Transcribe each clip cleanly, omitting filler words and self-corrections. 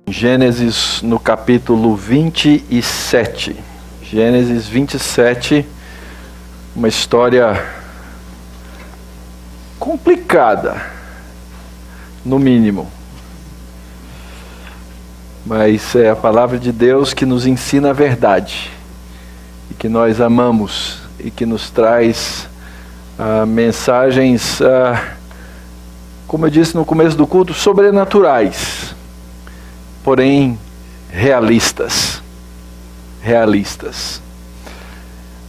Gênesis no capítulo 27. Gênesis 27, uma história complicada, no mínimo. Mas é a palavra de Deus que nos ensina a verdade, e que nós amamos, e que nos traz mensagens, como eu disse no começo do culto, sobrenaturais, porém realistas.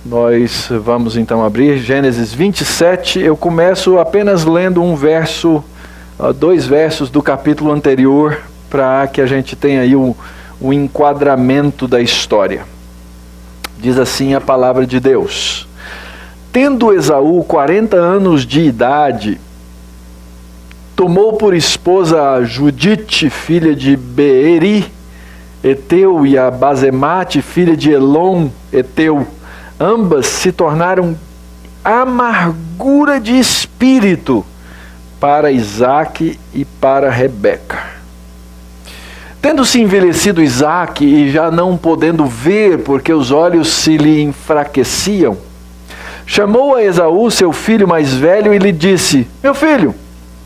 Nós vamos então abrir Gênesis 27. Eu começo apenas lendo dois versos do capítulo anterior, para que a gente tenha aí o enquadramento da história. Diz assim a palavra de Deus: Tendo Esaú 40 anos de idade, tomou por esposa Judite, filha de Beeri, Eteu, e a Basemate, filha de Elon, Eteu. Ambas se tornaram amargura de espírito para Isaque e para Rebeca. Tendo-se envelhecido Isaque e já não podendo ver, porque os olhos se lhe enfraqueciam, chamou a Esaú, seu filho mais velho, e lhe disse: Meu filho.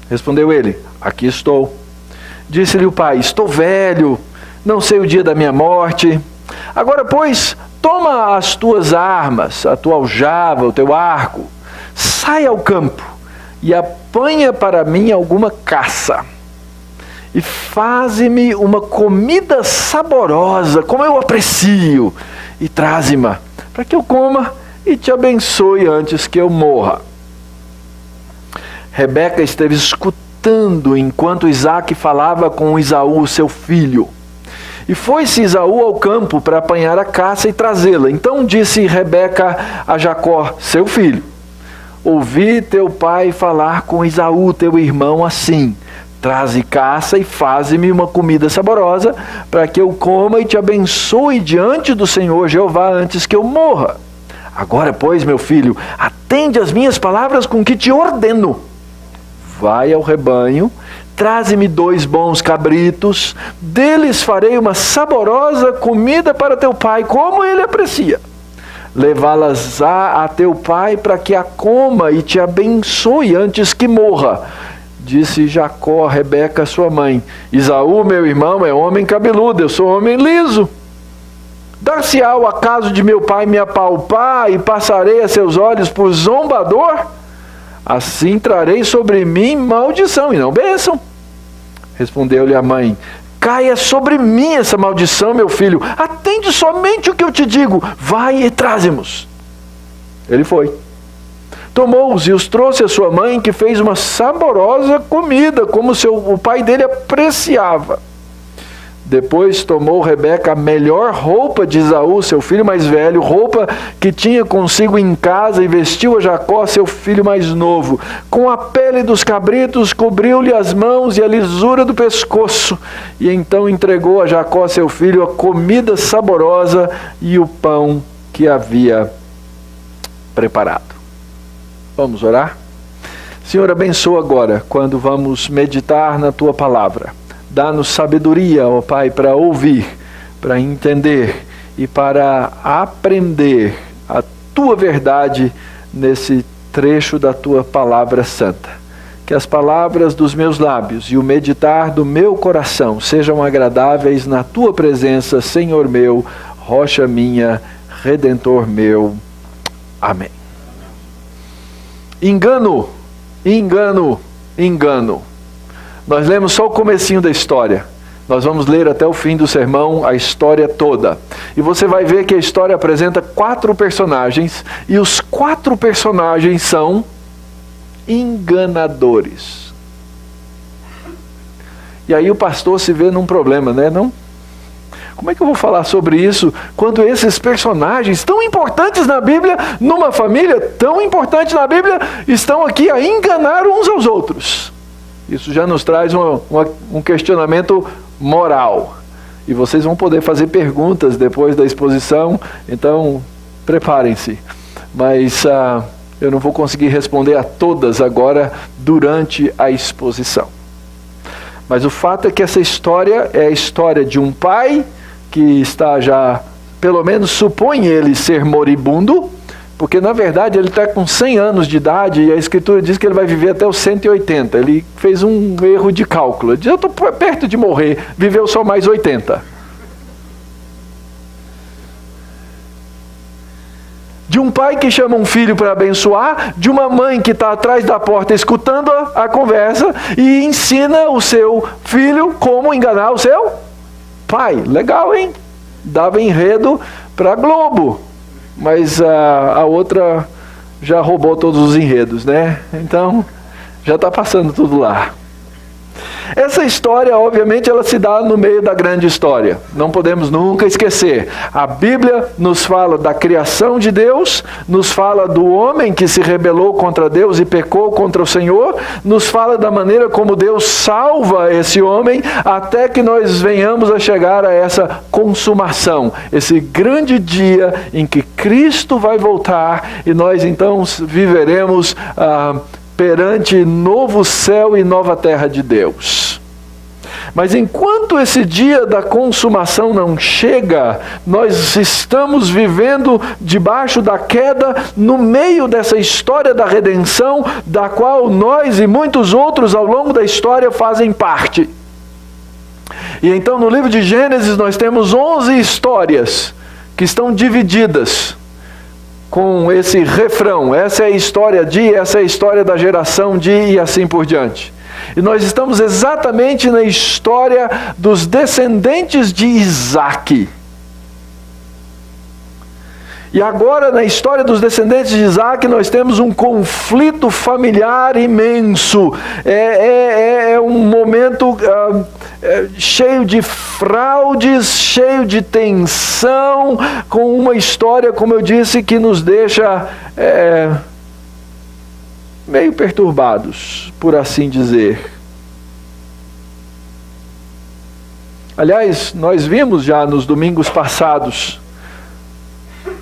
Respondeu ele: Aqui estou. Disse-lhe o pai: Estou velho, não sei o dia da minha morte. Agora, pois, toma as tuas armas, a tua aljava, o teu arco, sai ao campo e apanha para mim alguma caça, e faze-me uma comida saborosa, como eu aprecio, e traze-me, para que eu coma e te abençoe antes que eu morra. Rebeca esteve escutando enquanto Isaque falava com Esaú, seu filho. E foi-se Esaú ao campo para apanhar a caça e trazê-la. Então disse Rebeca a Jacó, seu filho: Ouvi teu pai falar com Esaú, teu irmão, assim: Traze caça e faze-me uma comida saborosa, para que eu coma e te abençoe diante do Senhor Jeová antes que eu morra. Agora, pois, meu filho, atende às minhas palavras com que te ordeno. Vai ao rebanho, traze-me 2 bons cabritos, deles farei uma saborosa comida para teu pai, como ele aprecia. Levá-las a teu pai para que a coma e te abençoe antes que morra. Disse Jacó a Rebeca, sua mãe: Esaú, meu irmão, é homem cabeludo, eu sou homem liso. Dar-se-á o acaso de meu pai me apalpar e passarei a seus olhos por zombador? Assim trarei sobre mim maldição e não bênção. Respondeu-lhe a mãe: Caia sobre mim essa maldição, meu filho. Atende somente o que eu te digo. Vai e traze-mos. Ele foi. Tomou-os e os trouxe a sua mãe, que fez uma saborosa comida, como o pai dele apreciava. Depois tomou Rebeca a melhor roupa de Esaú, seu filho mais velho, roupa que tinha consigo em casa, e vestiu a Jacó, seu filho mais novo. Com a pele dos cabritos cobriu-lhe as mãos e a lisura do pescoço. E então entregou a Jacó, seu filho, a comida saborosa e o pão que havia preparado. Vamos orar? Senhor, abençoa agora, quando vamos meditar na Tua palavra. Dá-nos sabedoria, ó Pai, para ouvir, para entender e para aprender a Tua verdade nesse trecho da Tua palavra santa. Que as palavras dos meus lábios e o meditar do meu coração sejam agradáveis na Tua presença, Senhor meu, rocha minha, Redentor meu. Amém. Engano, engano, engano. Nós lemos só o comecinho da história. Nós vamos ler até o fim do sermão a história toda. E você vai ver que a história apresenta 4 personagens, e os 4 personagens são enganadores. E aí o pastor se vê num problema, né? Não? Como é que eu vou falar sobre isso quando esses personagens tão importantes na Bíblia, numa família tão importante na Bíblia, estão aqui a enganar uns aos outros? Isso já nos traz um questionamento moral. E vocês vão poder fazer perguntas depois da exposição, então preparem-se. mas eu não vou conseguir responder a todas agora durante a exposição. Mas o fato é que essa história é a história de um pai que está já, pelo menos supõe ele ser moribundo, porque na verdade ele está com 100 anos de idade e a Escritura diz que ele vai viver até os 180. Ele fez um erro de cálculo. Ele diz, eu estou perto de morrer, viveu só mais 80. De um pai que chama um filho para abençoar, de uma mãe que está atrás da porta escutando a conversa e ensina o seu filho como enganar o seu pai. Legal, hein? Dava enredo para Globo, mas a outra já roubou todos os enredos, né? Então, já está passando tudo lá. Essa história, obviamente, ela se dá no meio da grande história. Não podemos nunca esquecer. A Bíblia nos fala da criação de Deus, nos fala do homem que se rebelou contra Deus e pecou contra o Senhor, nos fala da maneira como Deus salva esse homem, até que nós venhamos a chegar a essa consumação, esse grande dia em que Cristo vai voltar e nós então viveremos perante novo céu e nova terra de Deus. Mas enquanto esse dia da consumação não chega, nós estamos vivendo debaixo da queda, no meio dessa história da redenção, da qual nós e muitos outros ao longo da história fazem parte. E então no livro de Gênesis nós temos 11 histórias que estão divididas com esse refrão, essa é a história de, essa é a história da geração de, e assim por diante. E nós estamos exatamente na história dos descendentes de Isaac. E agora, na história dos descendentes de Isaac, nós temos um conflito familiar imenso. É um momento cheio de fraudes, cheio de tensão, com uma história, como eu disse, que nos deixa meio perturbados, por assim dizer. Aliás, nós vimos já nos domingos passados.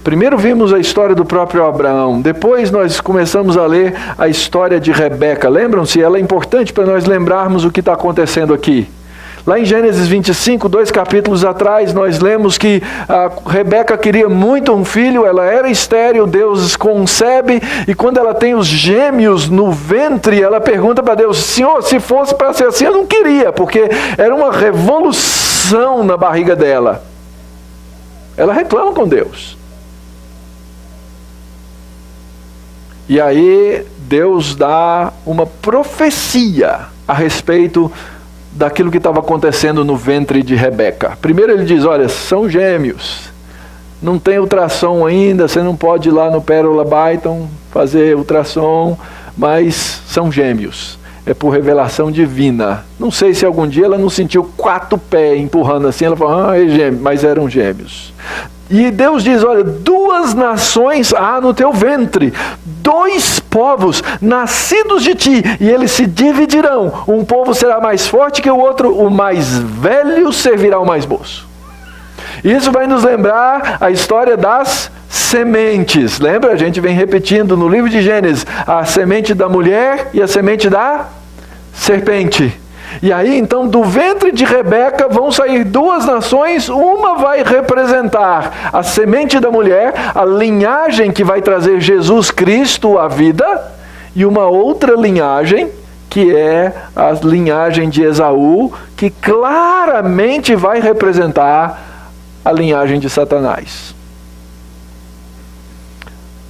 Primeiro vimos a história do próprio Abraão, depois nós começamos a ler a história de Rebeca. Lembram-se? Ela é importante para nós lembrarmos o que está acontecendo aqui. Lá em Gênesis 25, 2 capítulos atrás, nós lemos que a Rebeca queria muito um filho, ela era estéril, Deus concebe, e quando ela tem os gêmeos no ventre, ela pergunta para Deus, Senhor, se fosse para ser assim, eu não queria, porque era uma revolução na barriga dela. Ela reclama com Deus. E aí Deus dá uma profecia a respeito daquilo que estava acontecendo no ventre de Rebeca. Primeiro ele diz, olha, são gêmeos, não tem ultrassom ainda, você não pode ir lá no Pérola Byton fazer ultrassom, mas são gêmeos. É por revelação divina. Não sei se algum dia ela não sentiu 4 pés empurrando assim, ela falou, é gêmeo, mas eram gêmeos. E Deus diz, olha, 2 nações há no teu ventre, 2 povos nascidos de ti, e eles se dividirão. Um povo será mais forte que o outro, o mais velho servirá ao mais moço. Isso vai nos lembrar a história das sementes. Lembra? A gente vem repetindo no livro de Gênesis, a semente da mulher e a semente da serpente. E aí, então, do ventre de Rebeca vão sair 2 nações, uma vai representar a semente da mulher, a linhagem que vai trazer Jesus Cristo à vida, e uma outra linhagem, que é a linhagem de Esaú, que claramente vai representar a linhagem de Satanás.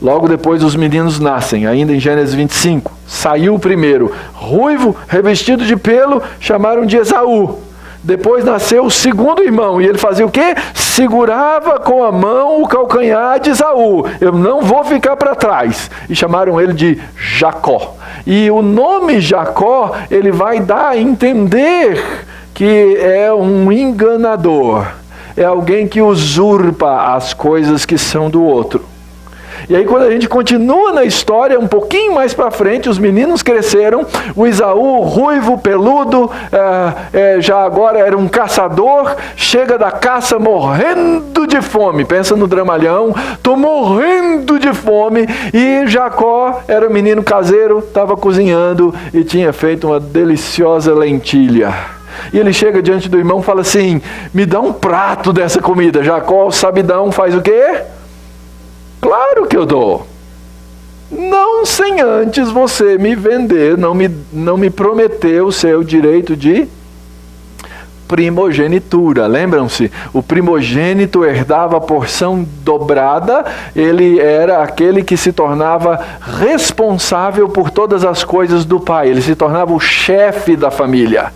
Logo depois os meninos nascem, ainda em Gênesis 25. Saiu o primeiro, ruivo, revestido de pelo, chamaram de Esaú. Depois nasceu o segundo irmão, e ele fazia o quê? Segurava com a mão o calcanhar de Esaú. Eu não vou ficar para trás. E chamaram ele de Jacó. E o nome Jacó, ele vai dar a entender que é um enganador. É alguém que usurpa as coisas que são do outro. E aí quando a gente continua na história, um pouquinho mais para frente, os meninos cresceram, o Esaú, ruivo, peludo, já agora era um caçador, chega da caça morrendo de fome, pensa no dramalhão, tô morrendo de fome, e Jacó era um menino caseiro, estava cozinhando e tinha feito uma deliciosa lentilha. E ele chega diante do irmão e fala assim, me dá um prato dessa comida. Jacó, sabidão, faz o quê? Claro que eu dou. Não sem antes você me vender, não me prometer o seu direito de primogenitura. Lembram-se? O primogênito herdava a porção dobrada, ele era aquele que se tornava responsável por todas as coisas do pai, ele se tornava o chefe da família.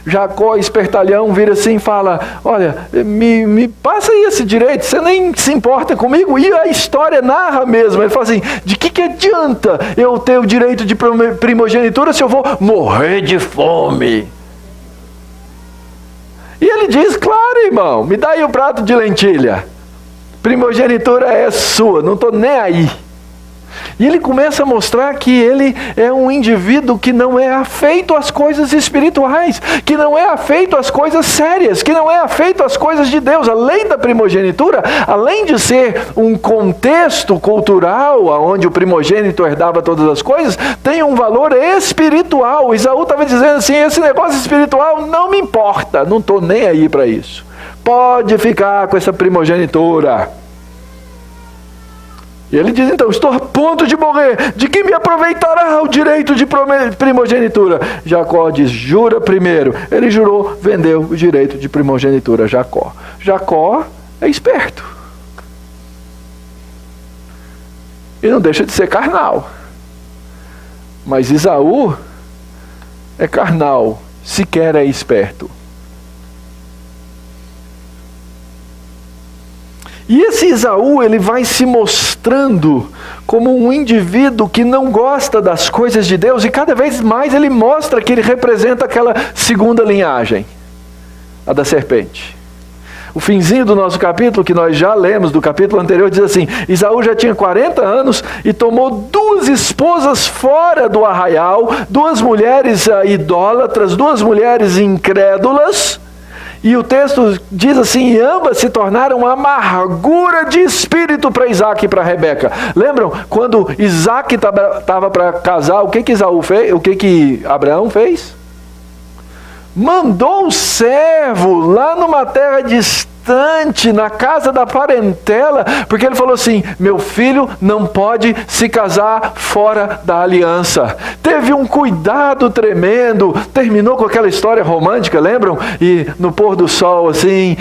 Jacó, espertalhão, vira assim e fala, olha, me passa aí esse direito, você nem se importa comigo? E a história narra mesmo, ele fala assim, de que adianta eu ter o direito de primogenitura se eu vou morrer de fome? E ele diz, claro, irmão, me dá aí o prato de lentilha, primogenitura é sua, não estou nem aí. E ele começa a mostrar que ele é um indivíduo que não é afeito às coisas espirituais, que não é afeito às coisas sérias, que não é afeito às coisas de Deus. A lei da primogenitura, além de ser um contexto cultural, onde o primogênito herdava todas as coisas, tem um valor espiritual. Esaú estava dizendo assim, esse negócio espiritual não me importa, não estou nem aí para isso. Pode ficar com essa primogenitura. E ele diz, então, estou a ponto de morrer, de que me aproveitará o direito de primogenitura? Jacó diz, jura primeiro. Ele jurou, vendeu o direito de primogenitura a Jacó. Jacó é esperto. E não deixa de ser carnal. Mas Esaú é carnal, sequer é esperto. E esse Esaú, ele vai se mostrando como um indivíduo que não gosta das coisas de Deus, e cada vez mais ele mostra que ele representa aquela segunda linhagem, a da serpente. O finzinho do nosso capítulo, que nós já lemos, do capítulo anterior, diz assim, Esaú já tinha 40 anos e tomou 2 esposas fora do arraial, 2 mulheres idólatras, 2 mulheres incrédulas. E o texto diz assim, e ambas se tornaram amargura de espírito para Isaac e para Rebeca. Lembram? Quando Isaac estava para casar, o que Esaú fez? O que Abraão fez? Mandou o servo lá numa terra distante, na casa da parentela, porque ele falou assim, meu filho não pode se casar fora da aliança. Teve um cuidado tremendo, terminou com aquela história romântica, lembram? E no pôr do sol, assim,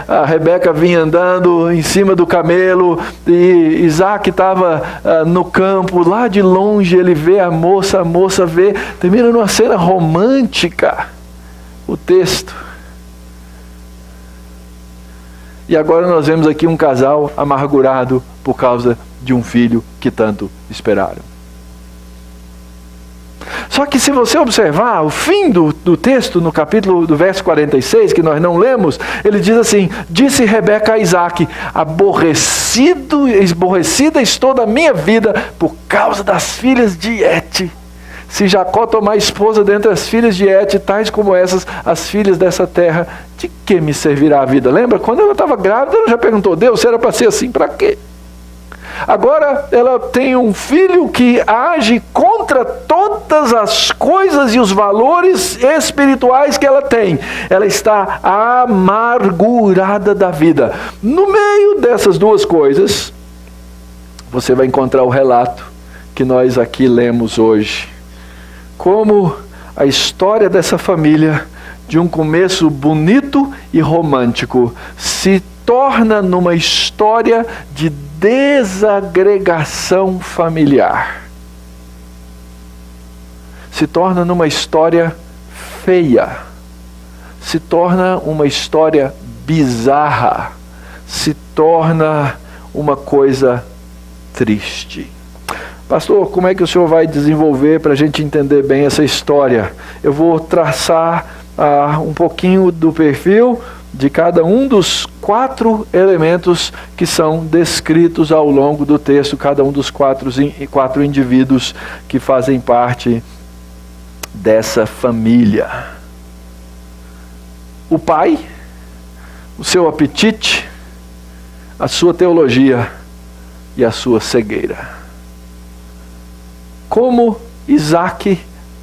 a Rebeca vinha andando em cima do camelo, e Isaac estava no campo, lá de longe ele vê a moça vê, termina numa cena romântica, o texto. E agora nós vemos aqui um casal amargurado por causa de um filho que tanto esperaram. Só que se você observar o fim do texto, no capítulo do verso 46, que nós não lemos, ele diz assim, disse Rebeca a Isaac, aborrecida estou da minha vida por causa das filhas de Het. Se Jacó tomar esposa dentre as filhas de Het, tais como essas, as filhas dessa terra, de que me servirá a vida? Lembra? Quando ela estava grávida, ela já perguntou, Deus, se era para ser assim, para quê? Agora ela tem um filho que age contra todas as coisas e os valores espirituais que ela tem. Ela está amargurada da vida. No meio dessas duas coisas, você vai encontrar o relato que nós aqui lemos hoje. Como a história dessa família, de um começo bonito e romântico, se torna numa história de desagregação familiar. Se torna numa história feia. Se torna uma história bizarra. Se torna uma coisa triste. Pastor, como é que o senhor vai desenvolver para a gente entender bem essa história? Eu vou traçar um pouquinho do perfil de cada um dos 4 elementos que são descritos ao longo do texto, cada um dos quatro indivíduos que fazem parte dessa família. O pai, o seu apetite, a sua teologia e a sua cegueira. Como Isaac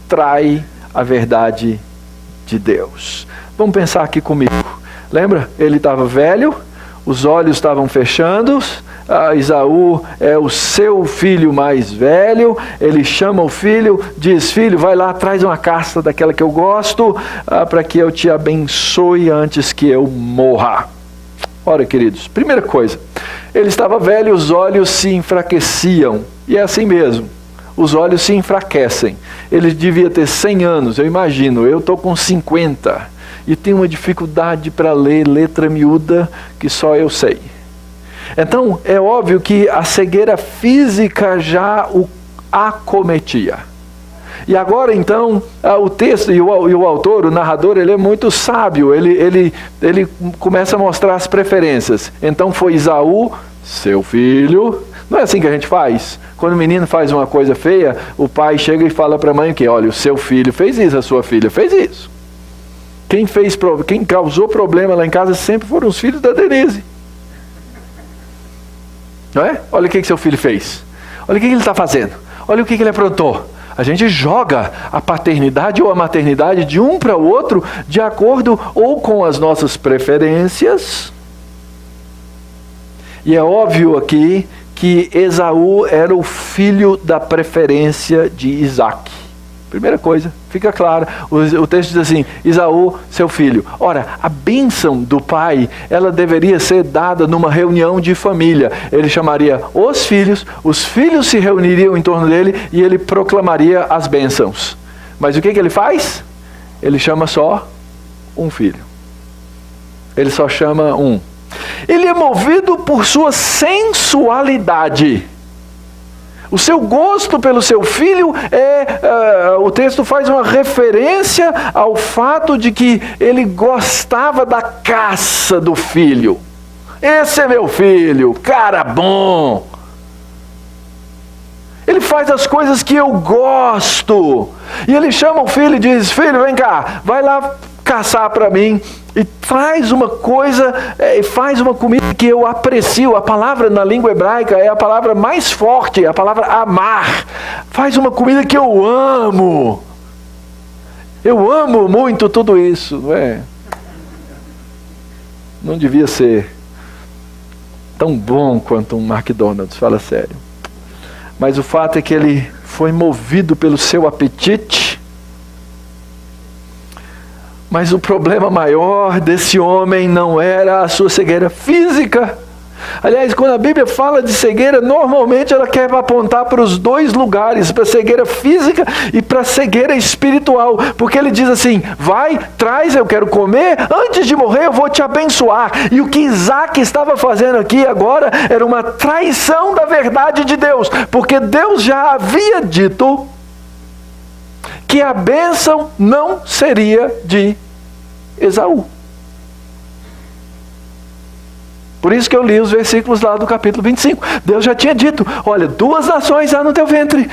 trai a verdade de Deus. Vamos pensar aqui comigo. Lembra? Ele estava velho, os olhos estavam fechando. Esaú é o seu filho mais velho. Ele chama o filho, diz: filho, vai lá, traz uma caça daquela que eu gosto, para que eu te abençoe antes que eu morra. Ora, queridos, primeira coisa, ele estava velho, os olhos se enfraqueciam. E é assim mesmo. Os olhos se enfraquecem. Ele devia ter 100 anos, eu imagino. Eu estou com 50 e tenho uma dificuldade para ler letra miúda que só eu sei. Então, é óbvio que a cegueira física já o acometia. E agora, então, o texto e o autor, o narrador, ele é muito sábio. Ele começa a mostrar as preferências. Então, foi Esaú, seu filho. Não é assim que a gente faz? Quando o menino faz uma coisa feia, o pai chega e fala para a mãe que, olha, o seu filho fez isso, a sua filha fez isso. Quem causou problema lá em casa sempre foram os filhos da Denise. Não é? Olha o que seu filho fez. Olha o que ele está fazendo. Olha o que ele aprontou. A gente joga a paternidade ou a maternidade de um para o outro de acordo ou com as nossas preferências. E é óbvio aqui que Esaú era o filho da preferência de Isaac. Primeira coisa, fica claro, o texto diz assim: Esaú, seu filho. Ora, a bênção do pai, ela deveria ser dada numa reunião de família. Ele chamaria os filhos se reuniriam em torno dele e ele proclamaria as bênçãos. Mas o que ele faz? Ele chama só um filho. Ele só chama um. Ele é movido por sua sensualidade. O seu gosto pelo seu filho o texto faz uma referência ao fato de que ele gostava da caça do filho. Esse é meu filho, cara bom. Ele faz as coisas que eu gosto. E ele chama o filho e diz: filho, vem cá, vai lá caçar para mim e traz uma coisa, faz uma comida que eu aprecio. A palavra na língua hebraica é a palavra mais forte, a palavra amar. Faz uma comida que eu amo. Eu amo muito tudo isso, não é? Não devia ser tão bom quanto um McDonald's, fala sério. Mas o fato é que ele foi movido pelo seu apetite. Mas o problema maior desse homem não era a sua cegueira física. Aliás, quando a Bíblia fala de cegueira, normalmente ela quer apontar para os dois lugares, para a cegueira física e para a cegueira espiritual. Porque ele diz assim: vai, traz, eu quero comer, antes de morrer eu vou te abençoar. E o que Isaac estava fazendo aqui agora era uma traição da verdade de Deus. Porque Deus já havia dito que a bênção não seria de Esaú. Por isso que eu li os versículos lá do capítulo 25. Deus já tinha dito: olha, 2 nações há no teu ventre.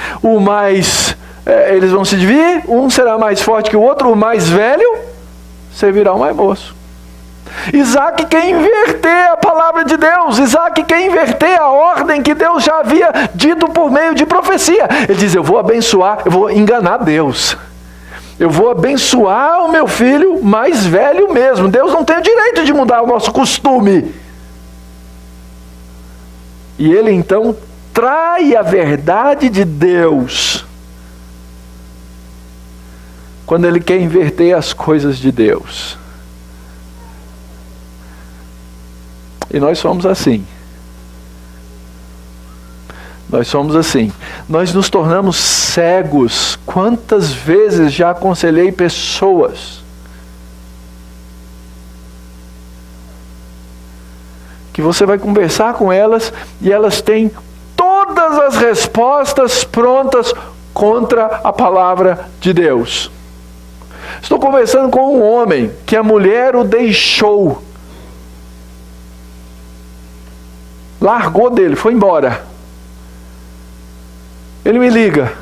Eles vão se dividir, um será mais forte que o outro, o mais velho servirá o mais moço. Isaac quer inverter a palavra de Deus. Isaac quer inverter a ordem que Deus já havia dito por meio de profecia. Ele diz: eu vou abençoar, eu vou enganar Deus. Eu vou abençoar o meu filho mais velho mesmo. Deus não tem o direito de mudar o nosso costume. E ele então trai a verdade de Deus quando ele quer inverter as coisas de Deus. E nós somos assim. Nós somos assim. Nós nos tornamos cegos. Quantas vezes já aconselhei pessoas que você vai conversar com elas e elas têm todas as respostas prontas contra a palavra de Deus. Estou conversando com um homem que a mulher o deixou. Largou dele, foi embora. Ele me liga: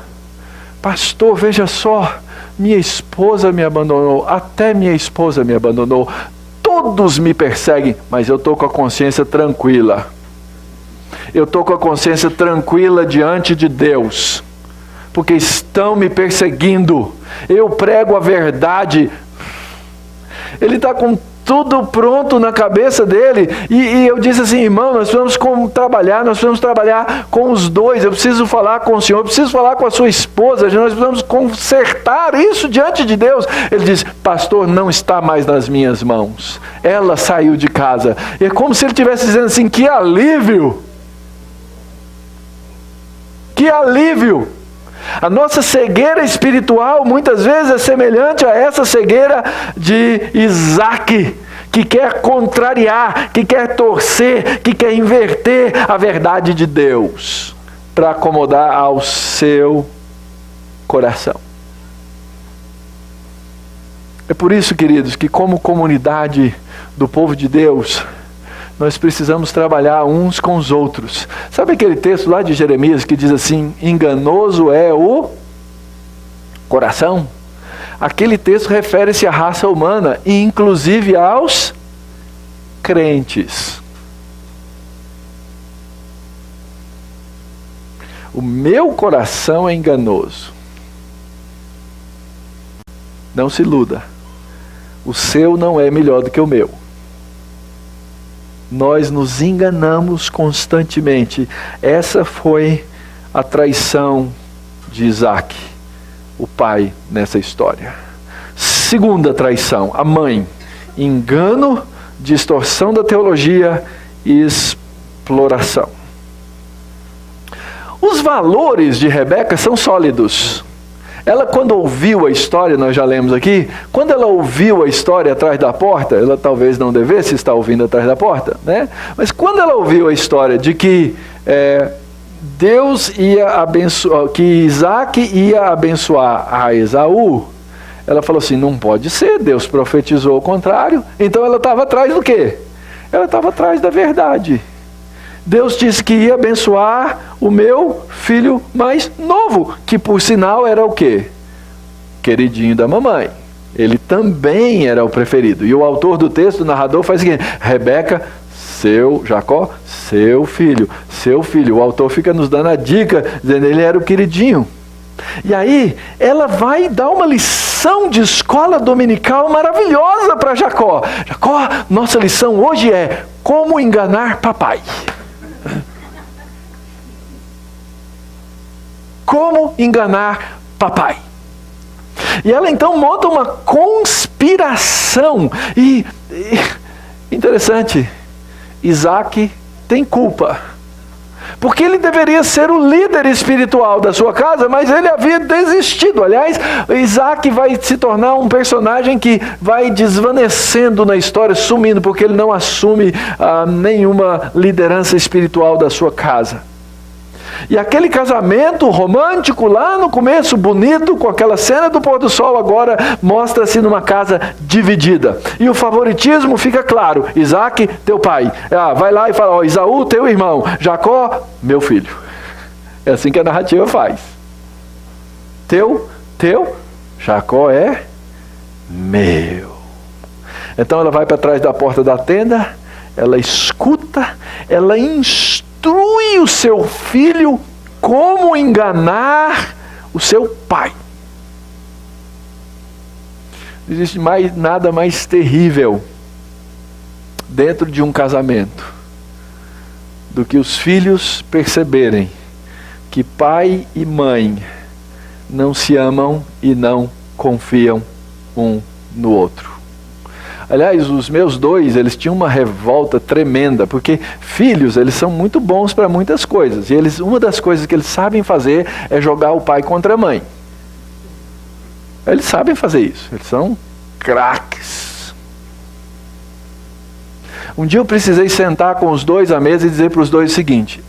pastor, veja só, minha esposa me abandonou, até minha esposa me abandonou, todos me perseguem, mas eu estou com a consciência tranquila. Eu estou com a consciência tranquila diante de Deus, porque estão me perseguindo. Eu prego a verdade. Ele está com tudo pronto na cabeça dele. E eu disse assim: irmão, nós precisamos trabalhar com os dois. Eu preciso falar com o senhor, eu preciso falar com a sua esposa. Nós precisamos consertar isso diante de Deus. Ele disse: pastor, não está mais nas minhas mãos. Ela saiu de casa. E é como se ele estivesse dizendo assim: que alívio! Que alívio! A nossa cegueira espiritual muitas vezes é semelhante a essa cegueira de Isaac, que quer contrariar, que quer torcer, que quer inverter a verdade de Deus para acomodar ao seu coração. É por isso, queridos, que como comunidade do povo de Deus, nós precisamos trabalhar uns com os outros. Sabe aquele texto lá de Jeremias que diz assim: enganoso é o coração? Aquele texto refere-se à raça humana e inclusive aos crentes. O meu coração é enganoso. Não se iluda. O seu não é melhor do que o meu. Nós nos enganamos constantemente. Essa foi a traição de Isaac, o pai, nessa história. Segunda traição, a mãe. Engano, distorção da teologia e exploração. Os valores de Rebeca são sólidos. Ela, quando ouviu a história, nós já lemos aqui, quando ela ouviu a história atrás da porta, ela talvez não devesse estar ouvindo atrás da porta, né? Mas quando ela ouviu a história de que Deus ia abençoar, que Isaac ia abençoar a Esaú, ela falou assim: não pode ser, Deus profetizou o contrário. Então ela estava atrás do quê? Ela estava atrás da verdade. Deus disse que ia abençoar o meu filho mais novo, que por sinal era o quê? Queridinho da mamãe. Ele também era o preferido. E o autor do texto, o narrador, faz o seguinte: Rebeca, Jacó, seu filho. O autor fica nos dando a dica, dizendo que ele era o queridinho. E aí, ela vai dar uma lição de escola dominical maravilhosa para Jacó. Jacó, nossa lição hoje é como enganar papai. Como enganar papai. E ela então monta uma conspiração. E interessante, Isaac tem culpa. Porque ele deveria ser o líder espiritual da sua casa, mas ele havia desistido. Aliás, Isaac vai se tornar um personagem que vai desvanecendo na história, sumindo, porque ele não assume nenhuma liderança espiritual da sua casa. E aquele casamento romântico lá no começo, bonito, com aquela cena do pôr do sol, agora mostra-se numa casa dividida. E o favoritismo fica claro: Isaac, teu pai. Vai lá e fala: Esaú, teu irmão. Jacó, meu filho. É assim que a narrativa faz. Teu, Jacó é meu. Então ela vai para trás da porta da tenda, ela escuta, ela instrui o seu filho como enganar o seu pai. Não existe nada mais terrível dentro de um casamento do que os filhos perceberem que pai e mãe não se amam e não confiam um no outro. Aliás, os meus dois, eles tinham uma revolta tremenda, porque filhos, eles são muito bons para muitas coisas. E uma das coisas que eles sabem fazer é jogar o pai contra a mãe. Eles sabem fazer isso, eles são craques. Um dia eu precisei sentar com os dois à mesa e dizer para os dois o seguinte: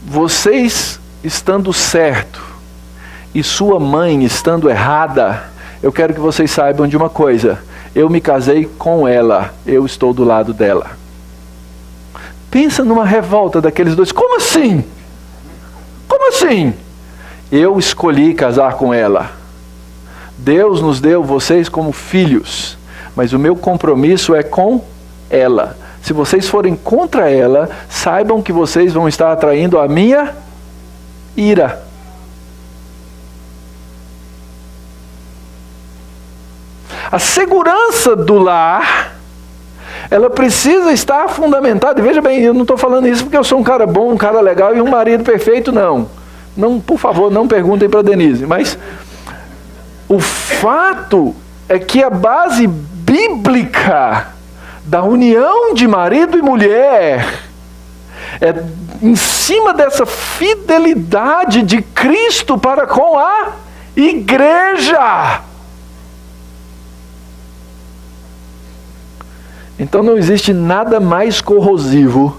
vocês estando certo e sua mãe estando errada, eu quero que vocês saibam de uma coisa: eu me casei com ela, eu estou do lado dela. Pensa numa revolta daqueles dois. Como assim? Como assim? Eu escolhi casar com ela. Deus nos deu vocês como filhos, mas o meu compromisso é com ela. Se vocês forem contra ela, saibam que vocês vão estar atraindo a minha ira. A segurança do lar, ela precisa estar fundamentada. E veja bem, eu não estou falando isso porque eu sou um cara bom, um cara legal e um marido perfeito, não. Não, por favor, não perguntem para Denise. Mas o fato é que a base bíblica da união de marido e mulher é em cima dessa fidelidade de Cristo para com a igreja. Então não existe nada mais corrosivo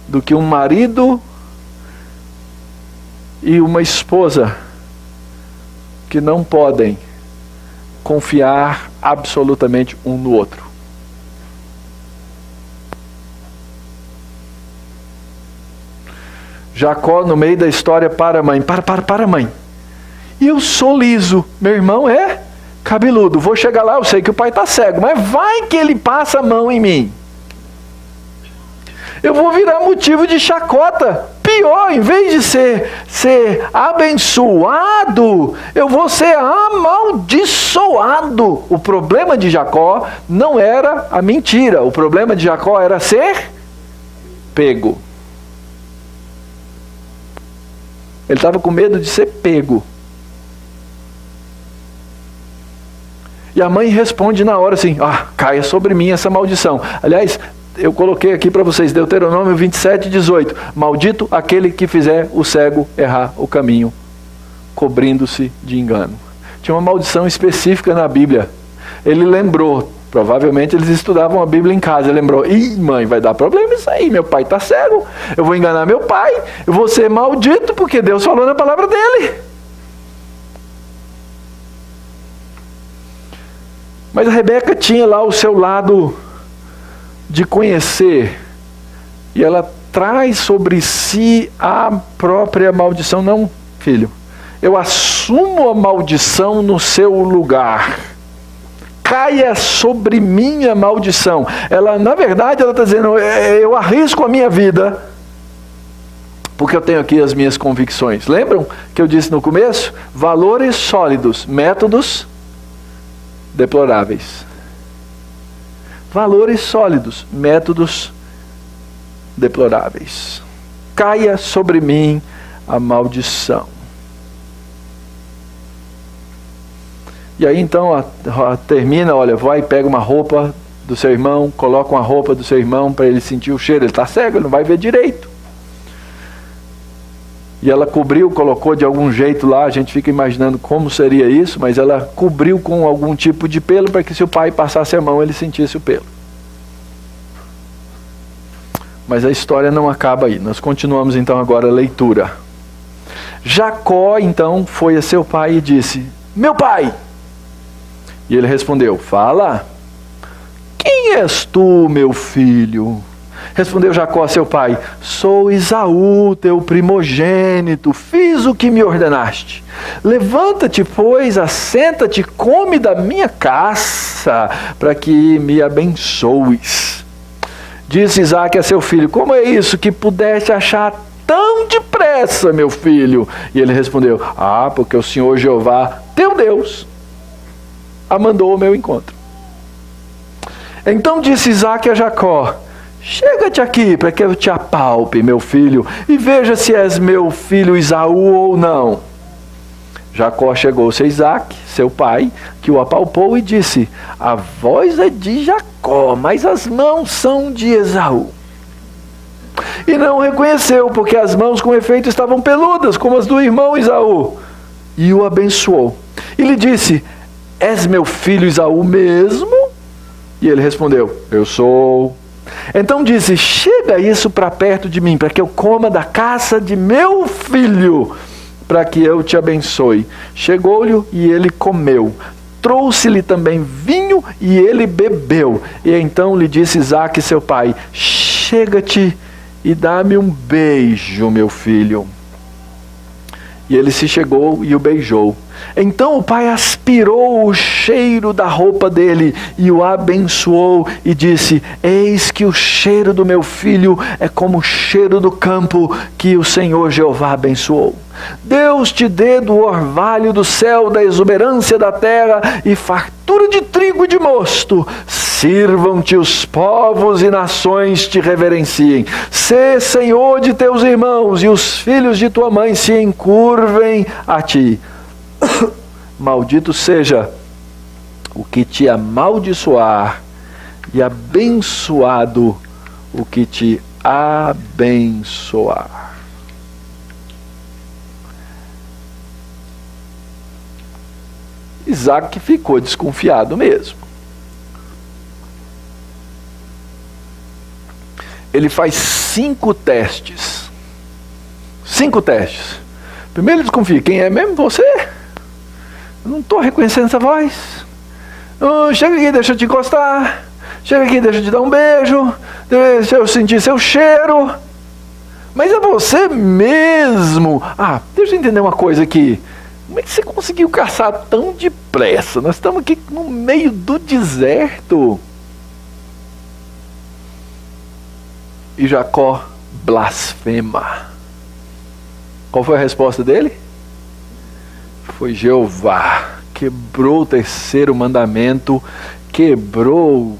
do que um marido e uma esposa que não podem confiar absolutamente um no outro. Jacó, no meio da história, para a mãe. Para, mãe. E eu sou liso. Meu irmão é cabeludo. Vou chegar lá, eu sei que o pai está cego, mas vai que ele passa a mão em mim. Eu vou virar motivo de chacota. Pior, em vez de ser abençoado, eu vou ser amaldiçoado. O problema de Jacó não era a mentira. O problema de Jacó era ser pego. Ele estava com medo de ser pego. E a mãe responde na hora assim: caia sobre mim essa maldição. Aliás, eu coloquei aqui para vocês, Deuteronômio 27:18. Maldito aquele que fizer o cego errar o caminho, cobrindo-se de engano. Tinha uma maldição específica na Bíblia. Ele lembrou, provavelmente eles estudavam a Bíblia em casa. Ele lembrou: mãe, vai dar problema isso aí, meu pai está cego, eu vou enganar meu pai, eu vou ser maldito, porque Deus falou na palavra dele. Mas a Rebeca tinha lá o seu lado de conhecer, e ela traz sobre si a própria maldição. Não, filho, eu assumo a maldição no seu lugar. Caia sobre mim a maldição. Ela, na verdade, ela está dizendo: eu arrisco a minha vida, porque eu tenho aqui as minhas convicções. Lembram que eu disse no começo? Valores sólidos, métodos deploráveis. Valores sólidos, métodos deploráveis. Caia sobre mim a maldição. E aí então termina, olha, vai e pega uma roupa do seu irmão, coloca uma roupa do seu irmão para ele sentir o cheiro. Ele está cego, ele não vai ver direito. E ela cobriu, colocou de algum jeito lá, a gente fica imaginando como seria isso, mas ela cobriu com algum tipo de pelo para que se o pai passasse a mão, ele sentisse o pelo. Mas a história não acaba aí. Nós continuamos então agora a leitura. Jacó então foi a seu pai e disse: meu pai! E ele respondeu: fala. Quem és tu, meu filho? Respondeu Jacó a seu pai: sou Esaú, teu primogênito, fiz o que me ordenaste. Levanta-te, pois, assenta-te, come da minha caça, para que me abençoes. Disse Isaque a seu filho: como é isso que pudeste achar tão depressa, meu filho? E ele respondeu: porque o Senhor Jeová, teu Deus, a mandou ao meu encontro. Então disse Isaque a Jacó: chega-te aqui para que eu te apalpe, meu filho, e veja se és meu filho Esaú ou não. Jacó chegou-se a Isaque, seu pai, que o apalpou e disse: a voz é de Jacó, mas as mãos são de Esaú. E não o reconheceu, porque as mãos com efeito estavam peludas, como as do irmão Esaú. E o abençoou. E lhe disse: és meu filho Esaú mesmo? E ele respondeu: eu sou. Então disse: chega isso para perto de mim, para que eu coma da caça de meu filho. para que eu te abençoe. Chegou-lhe e ele comeu. Trouxe-lhe também vinho e ele bebeu. E então lhe disse Isaque, seu pai: chega-te e dá-me um beijo, meu filho. E ele se chegou e o beijou. Então o pai aspirou o cheiro da roupa dele e o abençoou e disse: eis que o cheiro do meu filho é como o cheiro do campo que o Senhor Jeová abençoou. Deus te dê do orvalho do céu, da exuberância da terra e fartura de trigo e de mosto. Sirvam-te os povos e nações te reverenciem. Sê senhor de teus irmãos e os filhos de tua mãe se encurvem a ti. Maldito seja o que te amaldiçoar e abençoado o que te abençoar. Isaque ficou desconfiado mesmo. Ele faz 5 testes. 5 testes. Primeiro ele desconfia: quem é mesmo você? Eu não estou reconhecendo essa voz. Chega aqui, deixa eu te encostar. Chega aqui, deixa eu te dar um beijo. Deixa eu sentir seu cheiro. Mas é você mesmo. Deixa eu entender uma coisa aqui. Como é que você conseguiu caçar tão depressa? Nós estamos aqui no meio do deserto. E Jacó blasfema. Qual foi a resposta dele? Foi Jeová. Quebrou o 3º mandamento, quebrou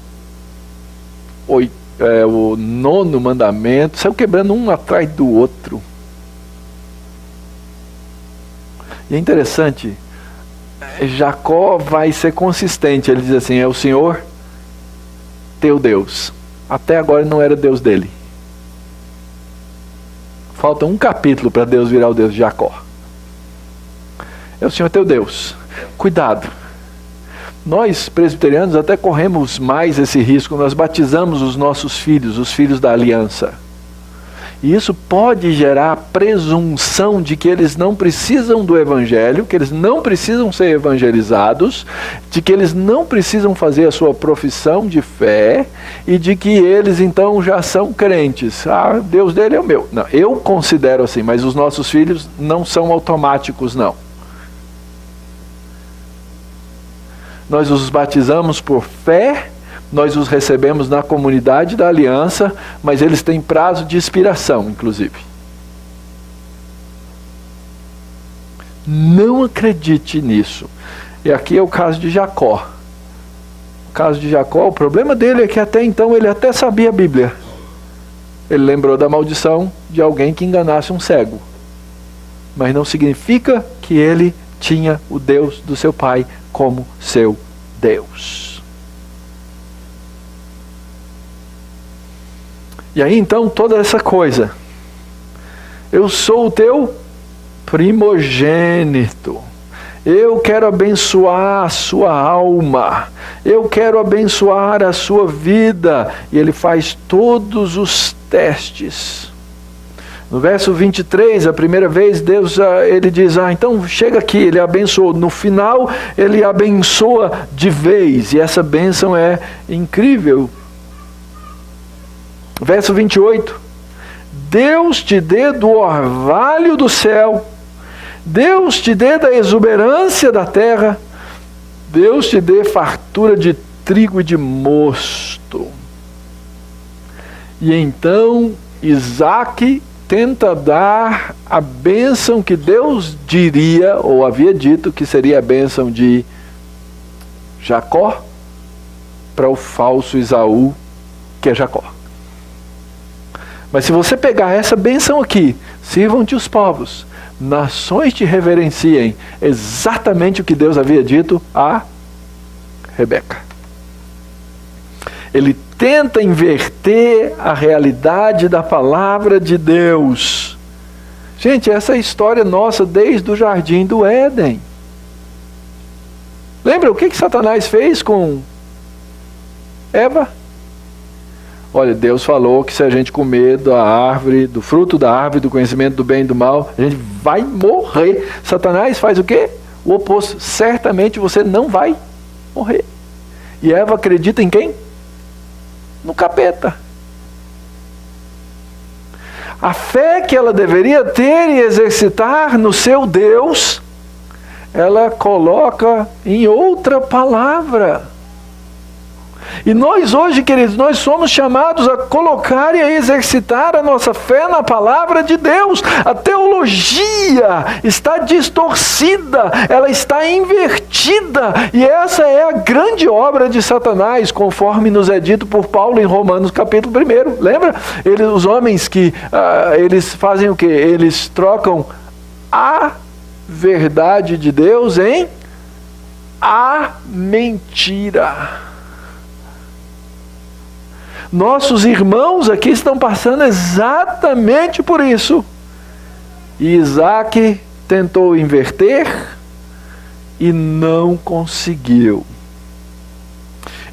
o 9º mandamento, saiu quebrando um atrás do outro. E é interessante, Jacó vai ser consistente. Ele diz assim: é o Senhor teu Deus. Até agora não era Deus dele. Falta um capítulo para Deus virar o Deus de Jacó. É o Senhor teu Deus. Cuidado. Nós, presbiterianos, até corremos mais esse risco. Nós batizamos os nossos filhos, os filhos da aliança. E isso pode gerar a presunção de que eles não precisam do evangelho, que eles não precisam ser evangelizados, de que eles não precisam fazer a sua profissão de fé e de que eles então já são crentes. Deus dele é o meu. Não, eu considero assim, mas os nossos filhos não são automáticos, não. Nós os batizamos por fé, nós os recebemos na comunidade da aliança, mas eles têm prazo de expiração, inclusive. Não acredite nisso. E aqui é o caso de Jacó. O caso de Jacó, o problema dele é que até então ele até sabia a Bíblia. Ele lembrou da maldição de alguém que enganasse um cego. Mas não significa que ele tinha o Deus do seu pai como seu Deus. E aí então toda essa coisa: eu sou o teu primogênito, eu quero abençoar a sua alma, eu quero abençoar a sua vida. E ele faz todos os testes. No verso 23, a primeira vez, Deus ele diz: então chega aqui, ele abençoou. No final, ele abençoa de vez. E essa bênção é incrível. Verso 28. Deus te dê do orvalho do céu, Deus te dê da exuberância da terra, Deus te dê fartura de trigo e de mosto. E então Isaque tenta dar a bênção que Deus diria, ou havia dito que seria a bênção de Jacó, para o falso Esaú, que é Jacó. Mas se você pegar essa bênção aqui: sirvam-te os povos, nações te reverenciem, exatamente o que Deus havia dito a Rebeca. Ele tenta inverter a realidade da palavra de Deus. Gente, essa é a história nossa desde o jardim do Éden. Lembra o que Satanás fez com Eva? Olha, Deus falou que se a gente comer da árvore, do fruto da árvore, do conhecimento do bem e do mal, a gente vai morrer. Satanás faz o quê? O oposto. Certamente você não vai morrer. E Eva acredita em quem? No capeta. A fé que ela deveria ter e exercitar no seu Deus, ela coloca em outra palavra. E nós hoje, queridos, nós somos chamados a colocar e a exercitar a nossa fé na palavra de Deus. A teologia está distorcida, ela está invertida. E essa é a grande obra de Satanás, conforme nos é dito por Paulo em Romanos capítulo 1. Lembra? Os homens que eles fazem o quê? Eles trocam a verdade de Deus em a mentira. Nossos irmãos aqui estão passando exatamente por isso. E Isaac tentou inverter e não conseguiu.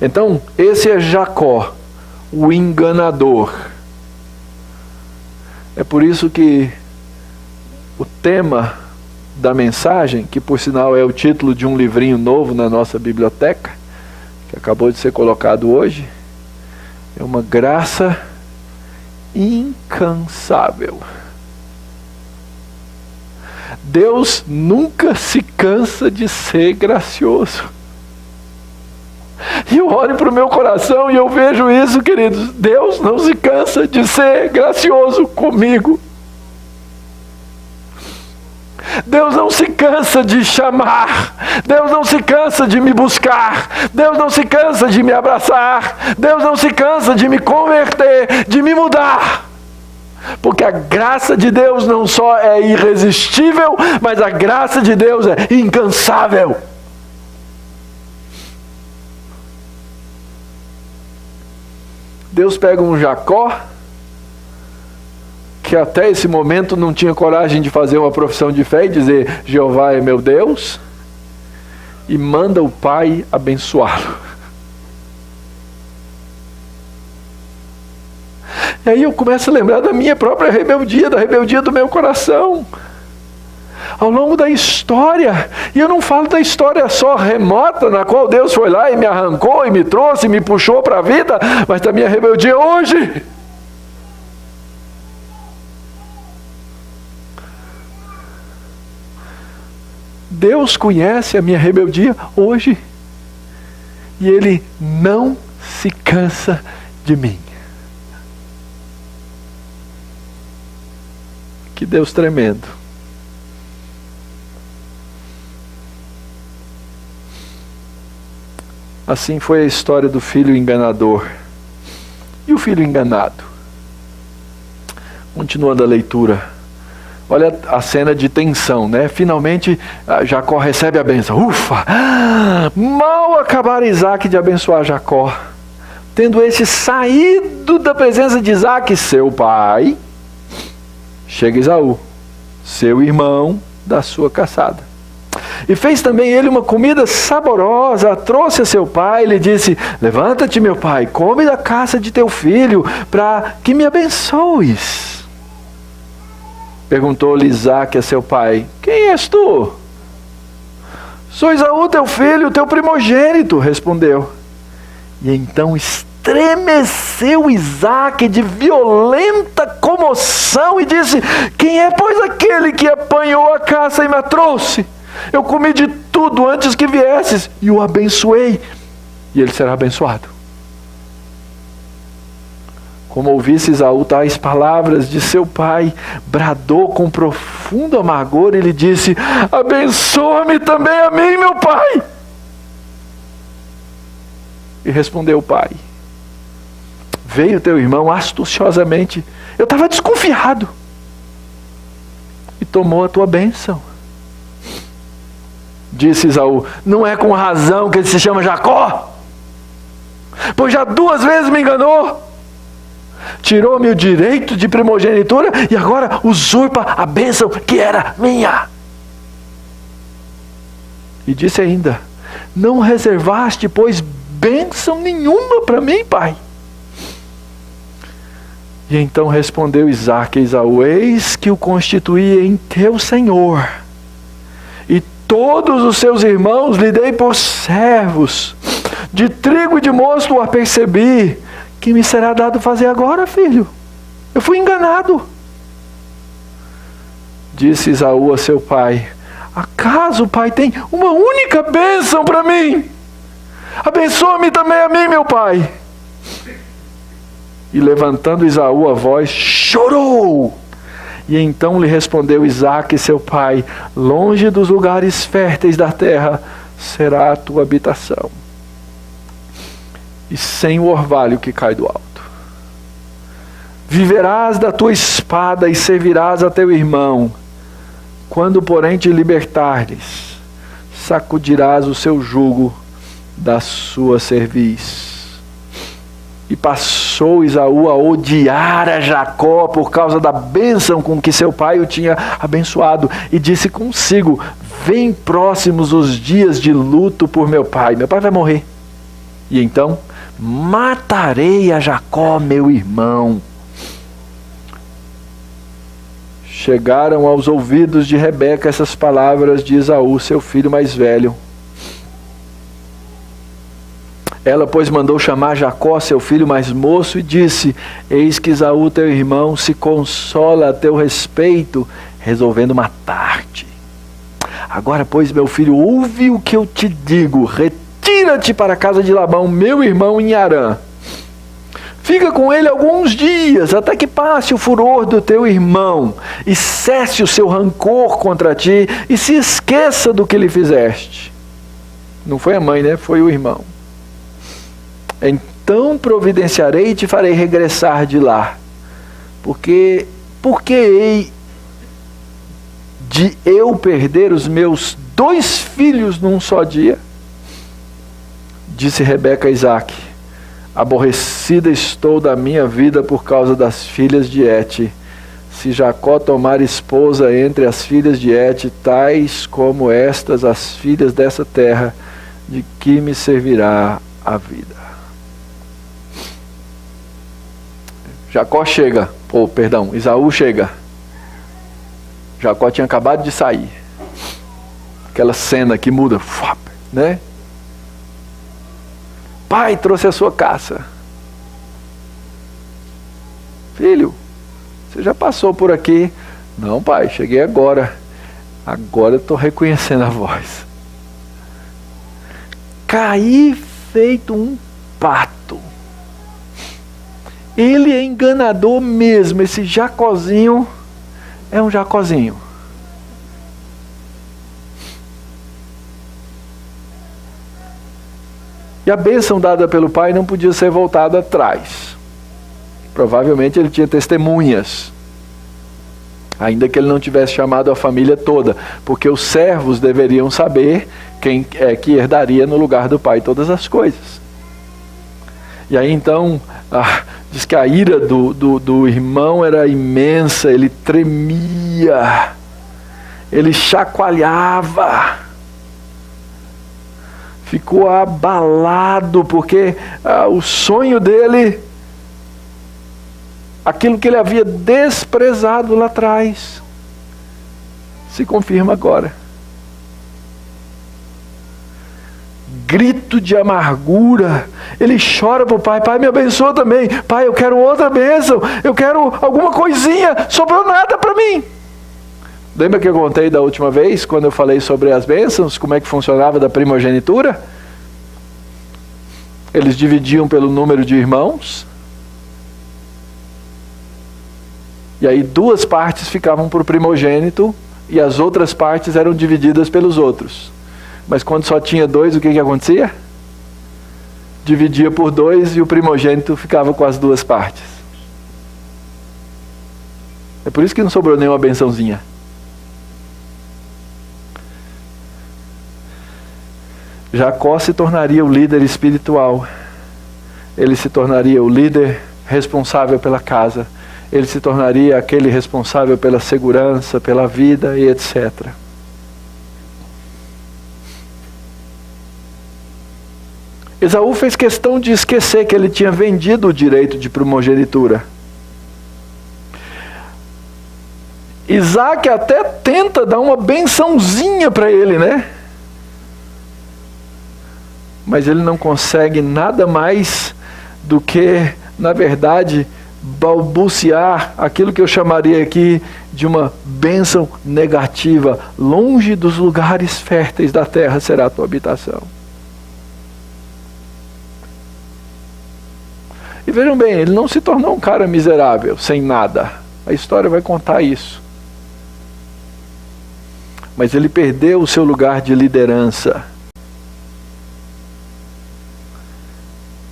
Então, esse é Jacó, o enganador. É por isso que o tema da mensagem, que por sinal é o título de um livrinho novo na nossa biblioteca, que acabou de ser colocado hoje, é uma graça incansável. Deus nunca se cansa de ser gracioso. E eu olho para o meu coração e eu vejo isso, queridos. Deus não se cansa de ser gracioso comigo. Deus não se cansa de chamar, Deus não se cansa de me buscar, Deus não se cansa de me abraçar, Deus não se cansa de me converter, de me mudar. Porque a graça de Deus não só é irresistível, mas a graça de Deus é incansável. Deus pega um Jacó, que até esse momento não tinha coragem de fazer uma profissão de fé e dizer, Jeová é meu Deus, e manda o pai abençoá-lo. E aí eu começo a lembrar da minha própria rebeldia, da rebeldia do meu coração. Ao longo da história, e eu não falo da história só remota, na qual Deus foi lá e me arrancou, e me trouxe, e me puxou para a vida, mas da minha rebeldia hoje. Deus conhece a minha rebeldia hoje. E Ele não se cansa de mim. Que Deus tremendo. Assim foi a história do filho enganador. E o filho enganado? Continuando a leitura. Olha a cena de tensão, né? Finalmente Jacó recebe a bênção. Ufa! Mal acabara Isaac de abençoar Jacó, tendo este saído da presença de Isaac, seu pai, chega Esaú, seu irmão, da sua caçada. E fez também ele uma comida saborosa, trouxe a seu pai e lhe disse, levanta-te, meu pai, come da caça de teu filho, para que me abençoes. Perguntou-lhe Isaque a seu pai, quem és tu? Sou Esaú, teu filho, teu primogênito, respondeu. E então estremeceu Isaque de violenta comoção e disse, quem é, pois, aquele que apanhou a caça e me a trouxe? Eu comi de tudo antes que viesses e o abençoei, e ele será abençoado. Como ouvisse Esaú tais palavras de seu pai, bradou com profundo amargor e lhe disse, abençoa-me também a mim, meu pai. E respondeu o pai, veio teu irmão astuciosamente, eu estava desconfiado, e tomou a tua bênção. Disse Esaú, não é com razão que ele se chama Jacó, pois já 2 vezes me enganou. Tirou-me o direito de primogenitura e agora usurpa a bênção que era minha. E disse ainda, não reservaste, pois, bênção nenhuma para mim, pai. E então respondeu Isaque a Esaú: eis que o constituí em teu senhor, e todos os seus irmãos lhe dei por servos. De trigo e de mosto o apercebi. Que me será dado fazer agora, filho? Eu fui enganado. Disse Esaú a seu pai: acaso o pai tem uma única bênção para mim? Abençoa-me também a mim, meu pai. E levantando Esaú a voz, chorou. E então lhe respondeu Isaque, seu pai: longe dos lugares férteis da terra será a tua habitação, e sem o orvalho que cai do alto. Viverás da tua espada e servirás a teu irmão. Quando, porém, te libertares, sacudirás o seu jugo da sua cerviz. E passou Esaú a odiar a Jacó por causa da bênção com que seu pai o tinha abençoado. E disse consigo: vem próximos os dias de luto por meu pai vai morrer. E então matarei a Jacó, meu irmão. Chegaram aos ouvidos de Rebeca essas palavras de Esaú, seu filho mais velho. Ela, pois, mandou chamar Jacó, seu filho mais moço, e disse: eis que Esaú, teu irmão, se consola a teu respeito, resolvendo matar-te. Agora, pois, meu filho, ouve o que eu te digo. Retira-te para a casa de Labão, meu irmão, em Harã. Fica com ele alguns dias, até que passe o furor do teu irmão, e cesse o seu rancor contra ti, e se esqueça do que lhe fizeste. Não foi a mãe, né? Foi o irmão. Então providenciarei e te farei regressar de lá. Porque hei de eu perder os meus 2 filhos num só dia? Disse Rebeca a Isaque: aborrecida estou da minha vida por causa das filhas de Et. Se Jacó tomar esposa entre as filhas de Et, tais como estas as filhas dessa terra, de que me servirá a vida? Esaú chega. Jacó tinha acabado de sair. Aquela cena que muda, né? Pai, trouxe a sua caça. Filho, você já passou por aqui? Não, pai, cheguei agora. Agora eu estou reconhecendo a voz. Caí feito um pato. Ele é enganador mesmo. Esse Jacozinho é um Jacozinho. E a bênção dada pelo pai não podia ser voltada atrás. Provavelmente ele tinha testemunhas, ainda que ele não tivesse chamado a família toda, porque os servos deveriam saber quem é que herdaria no lugar do pai todas as coisas. E aí então, diz que a ira do irmão era imensa, ele tremia, ele chacoalhava. Ficou abalado, porque o sonho dele, aquilo que ele havia desprezado lá atrás, se confirma agora. Grito de amargura, ele chora para o pai: pai, me abençoa também, pai, eu quero outra bênção, eu quero alguma coisinha, sobrou nada para mim. Lembra que eu contei da última vez, quando eu falei sobre as bênçãos, como é que funcionava da primogenitura? Eles dividiam pelo número de irmãos, e aí 2 partes ficavam para o primogênito, e as outras partes eram divididas pelos outros. Mas quando só tinha 2, o que acontecia? Dividia por 2 e o primogênito ficava com as 2 partes. É por isso que não sobrou nenhuma bençãozinha. Jacó se tornaria o líder espiritual. Ele se tornaria o líder responsável pela casa. Ele se tornaria aquele responsável pela segurança, pela vida e etc. Esaú fez questão de esquecer que ele tinha vendido o direito de primogenitura. Isaac até tenta dar uma bençãozinha para ele, né? Mas ele não consegue nada mais do que, na verdade, balbuciar aquilo que eu chamaria aqui de uma bênção negativa. Longe dos lugares férteis da terra será a tua habitação. E vejam bem, ele não se tornou um cara miserável, sem nada. A história vai contar isso. Mas ele perdeu o seu lugar de liderança.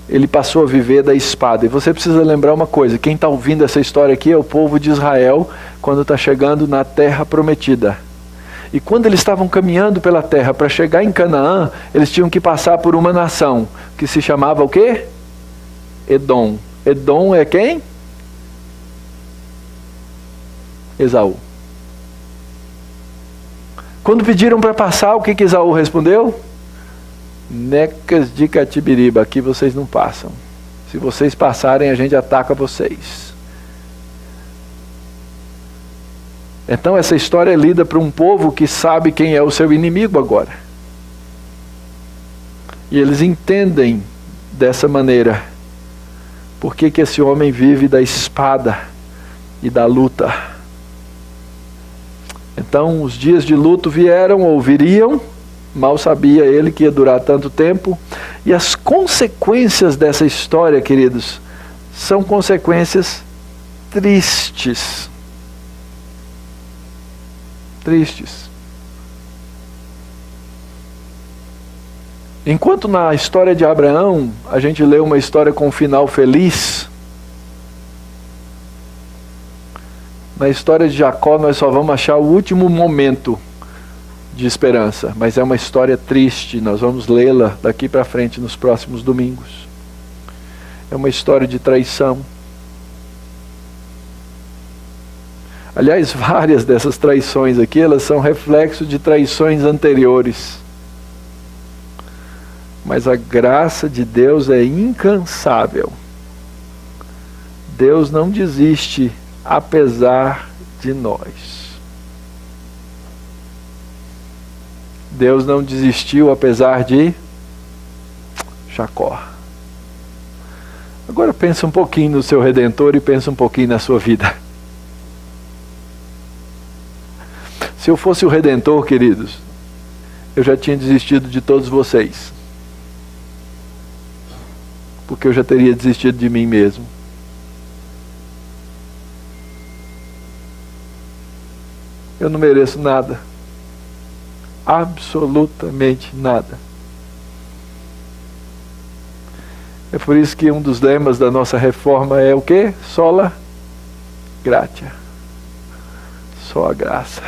Ele passou a viver da espada. E você precisa lembrar uma coisa, quem está ouvindo essa história aqui é o povo de Israel, quando está chegando na terra prometida. E quando eles estavam caminhando pela terra para chegar em Canaã, eles tinham que passar por uma nação, que se chamava o quê? Edom. Edom é quem? Esaú. Quando pediram para passar, o que Esaú respondeu? Necas de Catibiriba, aqui vocês não passam. Se vocês passarem, a gente ataca vocês. Então essa história é lida para um povo que sabe quem é o seu inimigo agora. E eles entendem dessa maneira por que esse homem vive da espada e da luta. Então os dias de luto vieram ou viriam, mal sabia ele que ia durar tanto tempo, e as consequências dessa história, queridos, são consequências tristes. Tristes. Enquanto na história de Abraão, a gente lê uma história com um final feliz, na história de Jacó nós só vamos achar o último momento de esperança, mas é uma história triste, nós vamos lê-la daqui para frente nos próximos domingos. É uma história de traição. Aliás, várias dessas traições aqui, elas são reflexo de traições anteriores. Mas a graça de Deus é incansável. Deus não desiste apesar de nós. Deus não desistiu apesar de Jacó. Agora pensa um pouquinho no seu Redentor e pensa um pouquinho na sua vida. Se eu fosse o Redentor, queridos, eu já tinha desistido de todos vocês. Porque eu já teria desistido de mim mesmo. Eu não mereço nada. Absolutamente nada. É por isso que um dos lemas da nossa reforma é o quê? Sola gratia. Só a graça.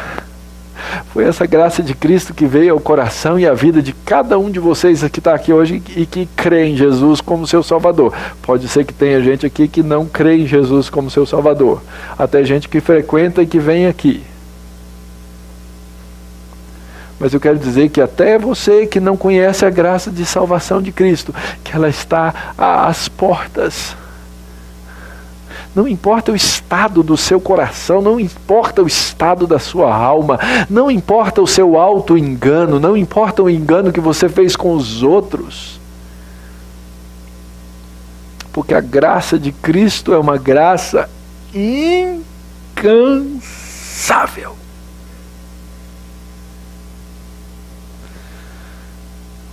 Foi essa graça de Cristo que veio ao coração e à vida de cada um de vocês que está aqui hoje e que crê em Jesus como seu Salvador. Pode ser que tenha gente aqui que não crê em Jesus como seu Salvador. Até gente que frequenta e que vem aqui. Mas eu quero dizer que até você que não conhece a graça de salvação de Cristo, que ela está às portas. Não importa o estado do seu coração, não importa o estado da sua alma, não importa o seu auto-engano, não importa o engano que você fez com os outros. Porque a graça de Cristo é uma graça incansável.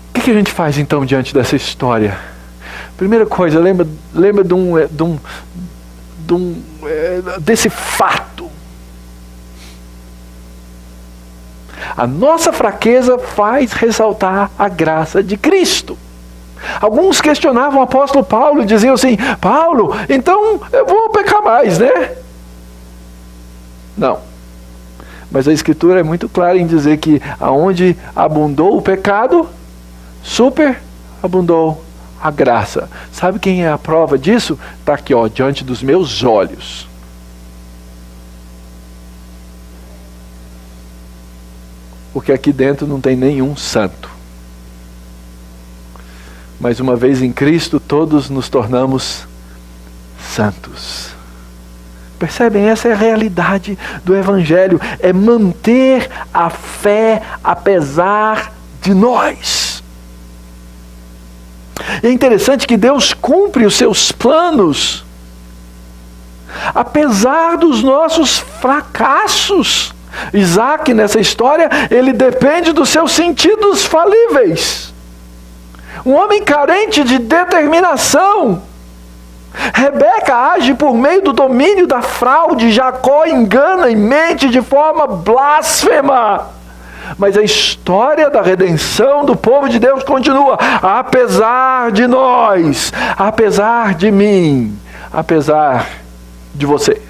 O que a gente faz então diante dessa história? Primeira coisa, lembra desse fato. A nossa fraqueza faz ressaltar a graça de Cristo. Alguns questionavam o apóstolo Paulo e diziam assim: Paulo, então eu vou pecar mais, né? Não. Mas a Escritura é muito clara em dizer que aonde abundou o pecado, superabundou a graça. Sabe quem é a prova disso? Está aqui, ó, diante dos meus olhos. Porque aqui dentro não tem nenhum santo. Mas uma vez em Cristo, todos nos tornamos santos. Percebem? Essa é a realidade do Evangelho. É manter a fé apesar de nós. E é interessante que Deus cumpre os seus planos apesar dos nossos fracassos. Isaac, nessa história, ele depende dos seus sentidos falíveis. Um homem carente de determinação. Rebeca age por meio do domínio da fraude. Jacó engana e mente de forma blasfema. Mas a história da redenção do povo de Deus continua. Apesar de nós, apesar de mim, apesar de você.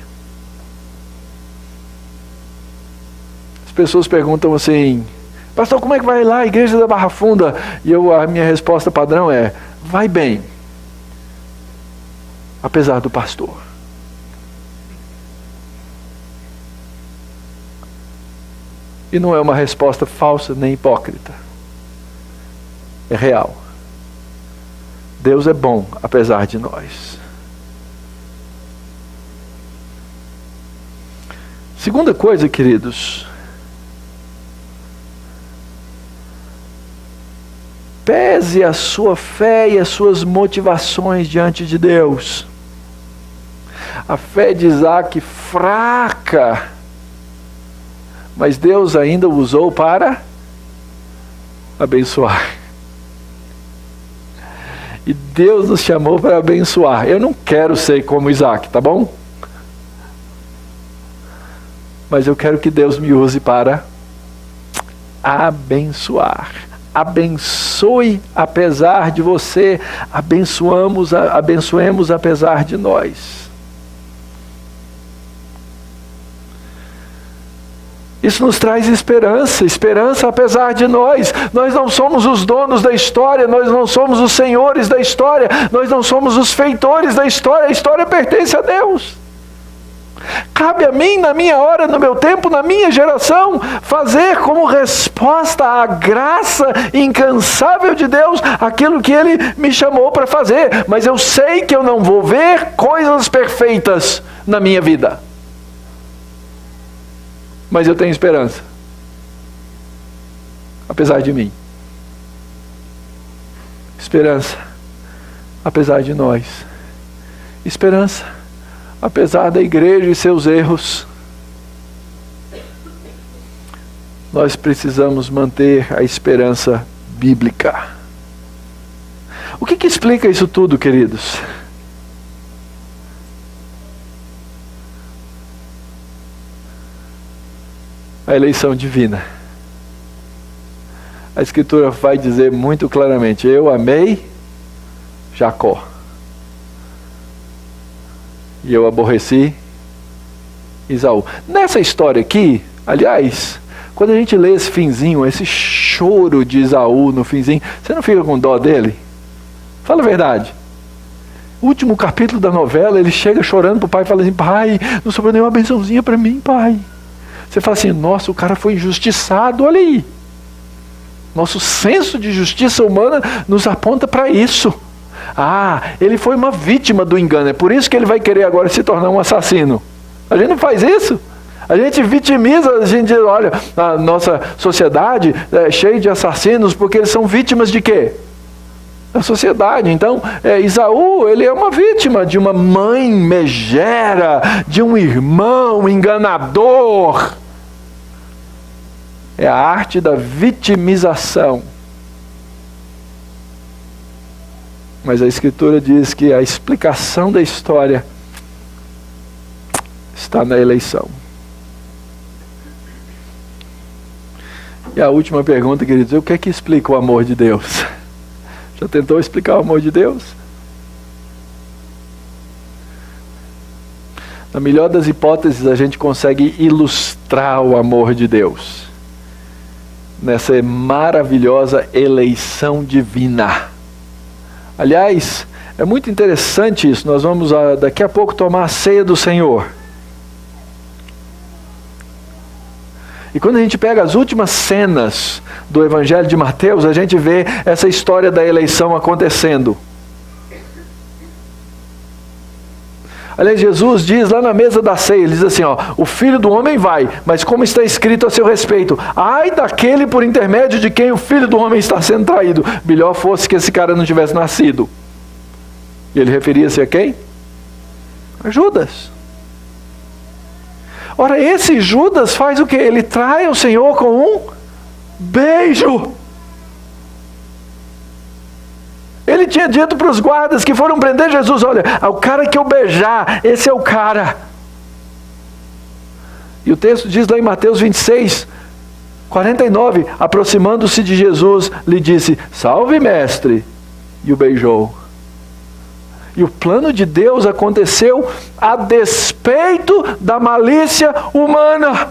As pessoas perguntam assim: pastor, como é que vai lá a igreja da Barra Funda? E a minha resposta padrão é: vai bem, apesar do pastor. E não é uma resposta falsa nem hipócrita. É real. Deus é bom apesar de nós. Segunda coisa, queridos. Pese a sua fé e as suas motivações diante de Deus. A fé de Isaac fraca, mas Deus ainda o usou para abençoar. E Deus nos chamou para abençoar. Eu não quero ser como Isaac, tá bom? Mas eu quero que Deus me use para abençoar. Abençoe apesar de você, abençoemos apesar de nós. Isso nos traz esperança apesar de nós. Nós não somos os donos da história, nós não somos os senhores da história, nós não somos os feitores da história, a história pertence a Deus. Cabe a mim, na minha hora, no meu tempo, na minha geração, fazer como resposta à graça incansável de Deus aquilo que Ele me chamou para fazer. Mas eu sei que eu não vou ver coisas perfeitas na minha vida. Mas eu tenho esperança, apesar de mim. Esperança, apesar de nós. Esperança, apesar da igreja e seus erros. Nós precisamos manter a esperança bíblica. O que explica isso tudo, queridos? A eleição divina. A Escritura vai dizer muito claramente: eu amei Jacó e eu aborreci Esaú. Nessa história aqui, aliás, quando a gente lê esse finzinho, esse choro de Esaú no finzinho, você não fica com dó dele? Fala a verdade. O último capítulo da novela, ele chega chorando pro pai e fala assim: pai, não sobrou nenhuma bençãozinha para mim, pai. Você fala assim: nossa, o cara foi injustiçado, olha aí. Nosso senso de justiça humana nos aponta para isso. Ah, ele foi uma vítima do engano, é por isso que ele vai querer agora se tornar um assassino. A gente não faz isso. A gente vitimiza, a gente diz: olha, a nossa sociedade é cheia de assassinos porque eles são vítimas de quê? Da sociedade. Então, Esaú, ele é uma vítima de uma mãe megera, de um irmão enganador. É a arte da vitimização. Mas a Escritura diz que a explicação da história está na eleição. E a última pergunta, queridos: o que é que explica o amor de Deus? Já tentou explicar o amor de Deus? Na melhor das hipóteses, a gente consegue ilustrar o amor de Deus nessa maravilhosa eleição divina. Aliás, é muito interessante isso. Nós vamos daqui a pouco tomar a ceia do Senhor. E quando a gente pega as últimas cenas do Evangelho de Mateus, a gente vê essa história da eleição acontecendo. Aliás, Jesus diz lá na mesa da ceia, ele diz assim, ó, o Filho do Homem vai, mas como está escrito a seu respeito, ai daquele por intermédio de quem o Filho do Homem está sendo traído. Melhor fosse que esse cara não tivesse nascido. E ele referia-se a quem? A Judas. Ora, esse Judas faz o quê? Ele trai o Senhor com um beijo. Ele tinha dito para os guardas que foram prender Jesus, olha, o cara que eu beijar, esse é o cara. E o texto diz lá em Mateus 26, 49, aproximando-se de Jesus, lhe disse, salve mestre, e o beijou. E o plano de Deus aconteceu a despeito da malícia humana.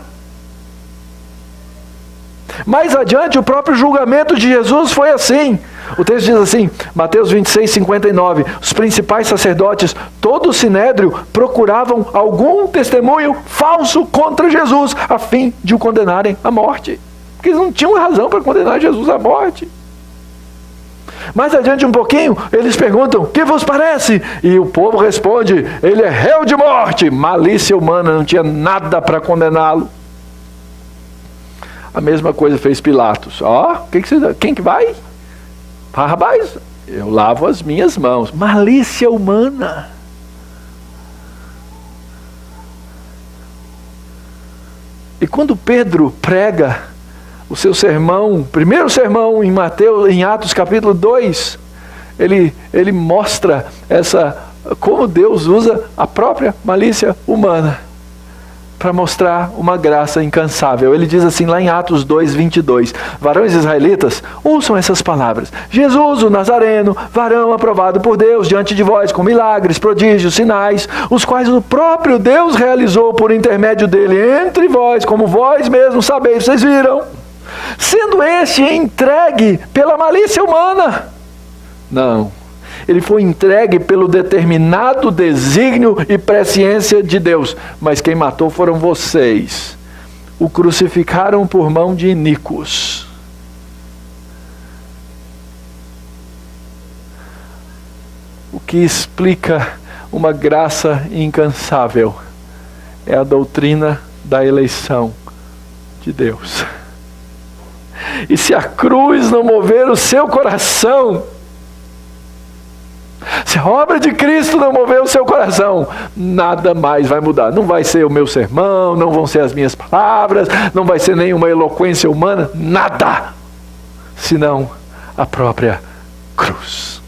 Mais adiante, o próprio julgamento de Jesus foi assim. O texto diz assim, Mateus 26, 59, os principais sacerdotes, todo o sinédrio, procuravam algum testemunho falso contra Jesus, a fim de o condenarem à morte. Porque eles não tinham razão para condenar Jesus à morte. Mais adiante um pouquinho, eles perguntam, que vos parece? E o povo responde, ele é réu de morte. Malícia humana, não tinha nada para condená-lo. A mesma coisa fez Pilatos. Quem que vai? Barrabás, eu lavo as minhas mãos. Malícia humana. E quando Pedro prega o seu sermão, primeiro sermão em Atos capítulo 2, ele mostra como Deus usa a própria malícia humana para mostrar uma graça incansável. Ele diz assim lá em Atos 2, 22, varões israelitas, ouçam essas palavras. Jesus, o Nazareno, varão aprovado por Deus diante de vós com milagres, prodígios, sinais, os quais o próprio Deus realizou por intermédio dele entre vós, como vós mesmos sabeis, vocês viram, sendo este entregue pela malícia humana. Não. Ele foi entregue pelo determinado desígnio e presciência de Deus. Mas quem matou foram vocês. O crucificaram por mão de iníquos. O que explica uma graça incansável é a doutrina da eleição de Deus. E se a cruz não mover o seu coração, se a obra de Cristo não mover o seu coração, nada mais vai mudar. Não vai ser o meu sermão, não vão ser as minhas palavras, não vai ser nenhuma eloquência humana, nada, senão a própria cruz.